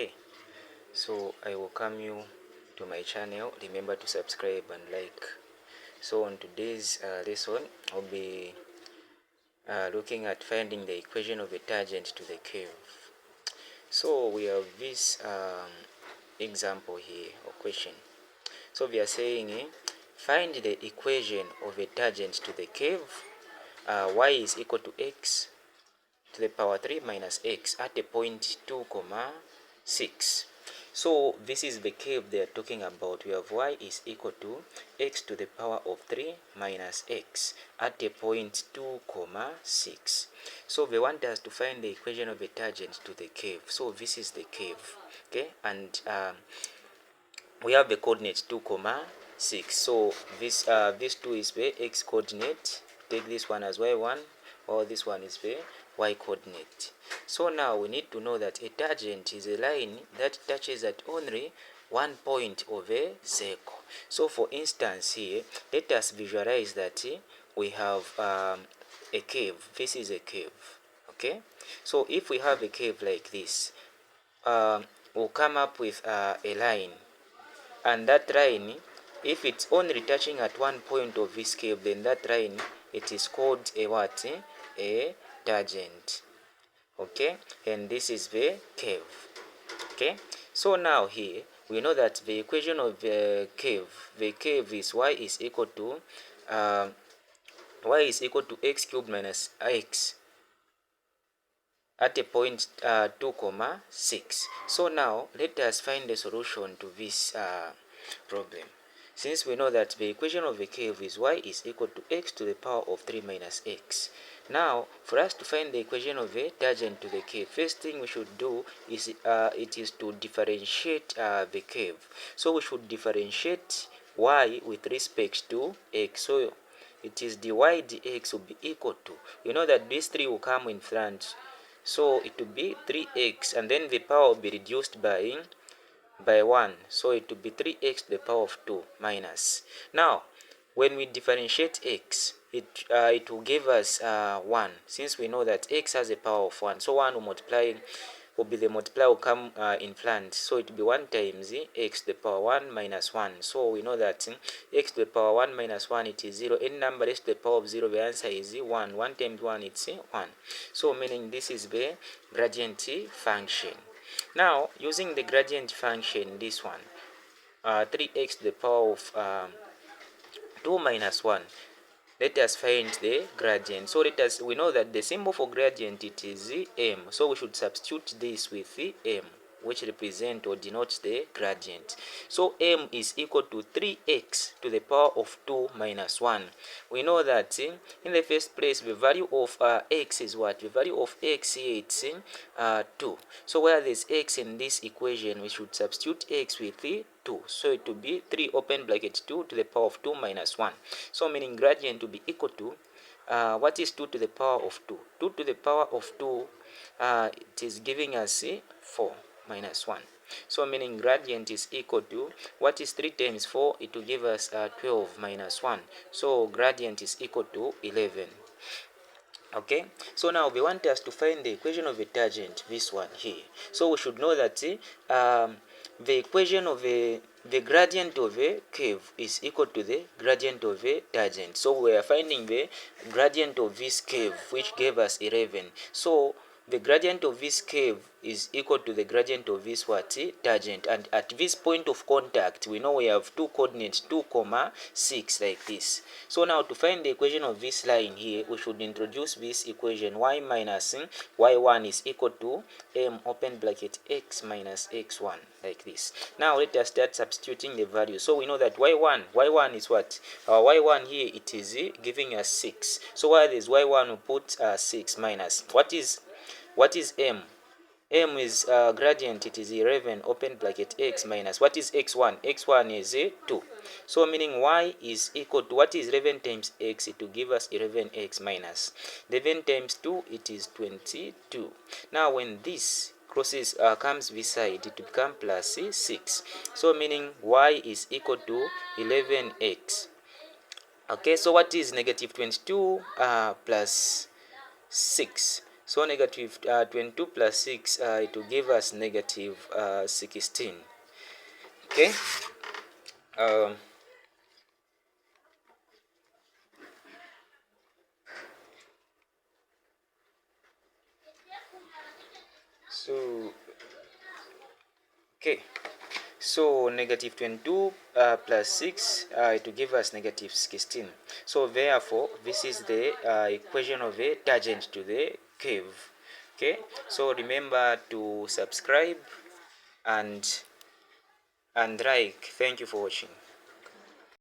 Okay, so I welcome you to my channel. Remember to subscribe and like. So on today's lesson, I'll be looking at finding the equation of a tangent to the curve. So we have this example here or question. So we are saying find the equation of a tangent to the curve. Y is equal to x to the power 3 minus x at a point 2, 6. So this is the curve they are talking about. We have y is equal to x to the power of 3 minus x at a point 2, 6. So they want us to find the equation of a tangent to the curve. So this is the curve, okay, and we have the coordinate 2, 6. So this 2 is the x coordinate. Take this one as y1, or this one is the y coordinate. So now we need to know that a tangent is a line that touches at only one point of a circle. So for instance here, let us visualize that we have a curve. This is a curve, okay? So if we have a curve like this, we'll come up with a line, and that line, if it's only touching at one point of this curve, then that line, it is called a what? A tangent, okay? And this is the curve, okay? So now here we know that the equation of the curve is y is equal to x cubed minus x at a point 2, 6. So now let us find the solution to this problem. Since we know that the equation of the curve is y is equal to x to the power of 3 minus x. Now, for us to find the equation of the tangent to the curve, first thing we should do is to differentiate the curve. So we should differentiate y with respect to x. So it is dy dx will be equal to, you know that these 3 will come in front. So it will be 3x, and then the power will be reduced by 1. So it will be 3x to the power of 2 minus. Now, when we differentiate x, it will give us 1, since we know that x has a power of 1. So 1 will be the multiplier will come in front. So it will be 1 times x to the power 1 minus 1. So we know that x to the power 1 minus 1, it is 0. Any number x to the power of 0, the answer is 1. 1 times 1, it's 1. So meaning this is the gradient function. Now, using the gradient function, this one, 3x to the power of 2 minus 1, let us find the gradient. So we know that the symbol for gradient, it is m. So we should substitute this with m, which represent or denotes the gradient. So m is equal to 3x to the power of 2 minus 1. We know that in the first place, the value of x is what? The value of x here, it's 2. So where there's x in this equation, we should substitute x with 2. So it will be 3 open bracket 2 to the power of 2 minus 1. So meaning gradient will be equal to, what is 2 to the power of 2? 2 to the power of 2, it is giving us 4 minus 1. So meaning gradient is equal to, what is 3 times 4? It will give us 12 minus 1. So gradient is equal to 11. Okay, so now we want us to find the equation of a tangent, this one here. So we should know that the equation of the gradient of a curve is equal to the gradient of a tangent. So we are finding the gradient of this curve, which gave us 11. So the gradient of this curve is equal to the gradient of this what? Tangent. And at this point of contact, we know we have two coordinates, 2, 6, like this. So now to find the equation of this line here, we should introduce this equation. Y minus y1 is equal to m open bracket x minus x1, like this. Now let us start substituting the value. So we know that y1 is what? Our y1 here, it is giving us 6. So while there's y1, we put 6 minus. What is m? M is gradient, it is 11 open bracket x minus. What is x1? X1 is 2. So meaning y is equal to, what is 11 times x? It will give us 11x minus 11 times 2, it is 22. Now when this crosses comes this side, it will become plus 6. So meaning y is equal to 11x. Okay, so what is negative 22 plus 6? So negative 22 plus 6, it will give us negative 16. Okay. Um, so okay. So negative 22 plus 6, it will give us negative 16. So therefore, this is the equation of a tangent to the curve. Okay. So remember to subscribe and like. Thank you for watching.